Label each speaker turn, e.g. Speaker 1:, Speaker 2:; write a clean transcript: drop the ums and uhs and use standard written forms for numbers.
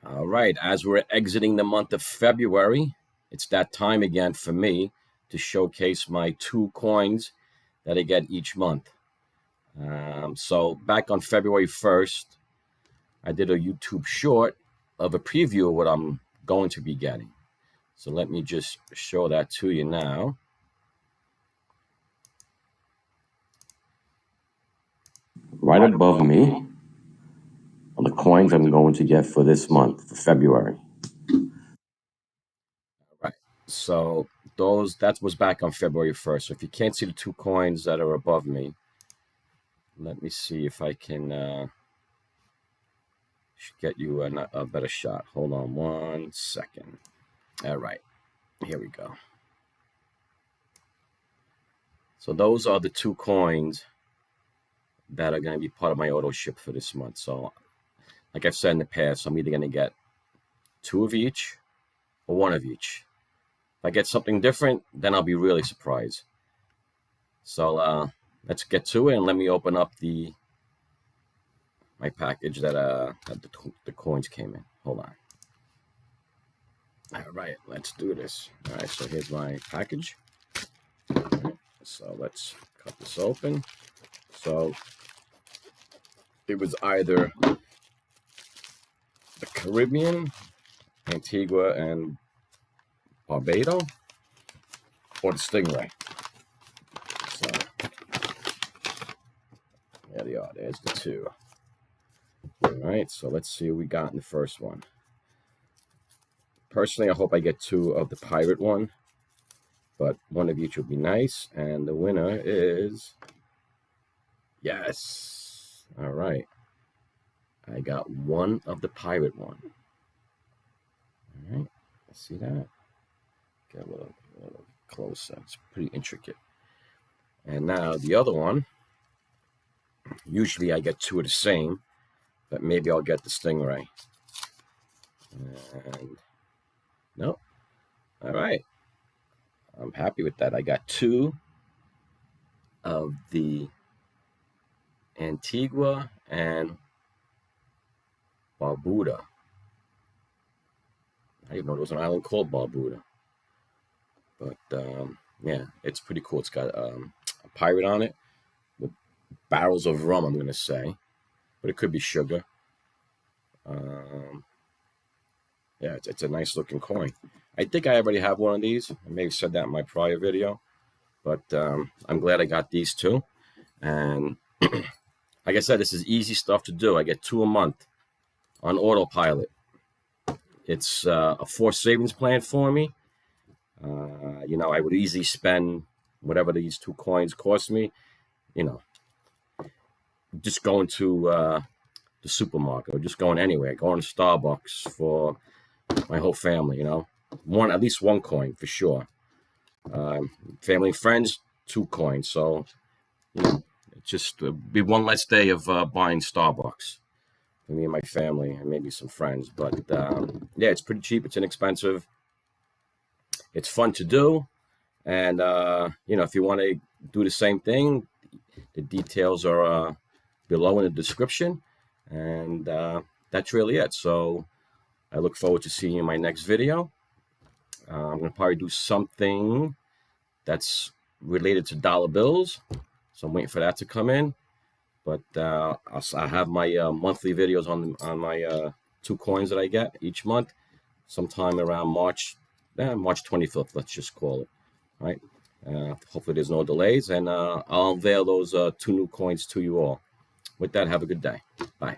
Speaker 1: All right, as we're exiting the month of February, it's that time again for me to showcase my 2 coins that I get each month. So back on February 1st, I did a YouTube short of a preview of what I'm going to be getting. So let me just show that to you now. Right above me are the coins I'm going to get for this month, for February. Right. So that was back on February 1st. So if you can't see the 2 coins that are above me, let me see if I can get you a better shot. Hold on 1 second. All right, here we go. So those are the 2 coins that are going to be part of my auto ship for this month. So like I've said in the past, I'm either going to get 2 of each or 1 of each. If I get something different, then I'll be really surprised. So let's get to it and let me open up my package that the coins came in. Hold on. All right, let's do this. All right, so here's my package. Right, so let's cut this open. So it was either the Caribbean, Antigua and Barbados, or the Stingray. So there they are. There's the 2. All right, so let's see what we got in the first one. Personally, I hope I get 2 of the pirate one, but 1 of each would be nice. And the winner is, yes. All right, I got 1 of the pirate one. All right, let's see that. Get a little closer. It's pretty intricate. And now the other one. Usually I get 2 of the same, but maybe I'll get the Stingray. And no. All right. I'm happy with that. I got 2 of the Antigua and Barbuda. I didn't know there was an island called Barbuda. But yeah, it's pretty cool. It's got a pirate on it with barrels of rum, I'm going to say. But it could be sugar. Yeah, it's a nice looking coin. I think I already have 1 of these. I may have said that in my prior video. But I'm glad I got these 2. And like I said, this is easy stuff to do. I get 2 a month on autopilot. It's a forced savings plan for me. You know, I would easily spend whatever these 2 coins cost me, you know, just going to the supermarket or just going anywhere, going to Starbucks for my whole family, you know. At least 1 coin for sure. Family and friends, 2 coins. So, you know, it's just be 1 less day of buying Starbucks for me and my family and maybe some friends. But yeah, it's pretty cheap. It's inexpensive. It's fun to do. And, you know, if you want to do the same thing, the details are below in the description. And that's really it. So I look forward to seeing you in my next video. I'm going to probably do something that's related to dollar bills. So I'm waiting for that to come in. But I have my monthly videos on my 2 coins that I get each month, sometime around March 25th, let's just call it. All right. Hopefully there's no delays, and I'll unveil those 2 new coins to you all. With that, have a good day. Bye.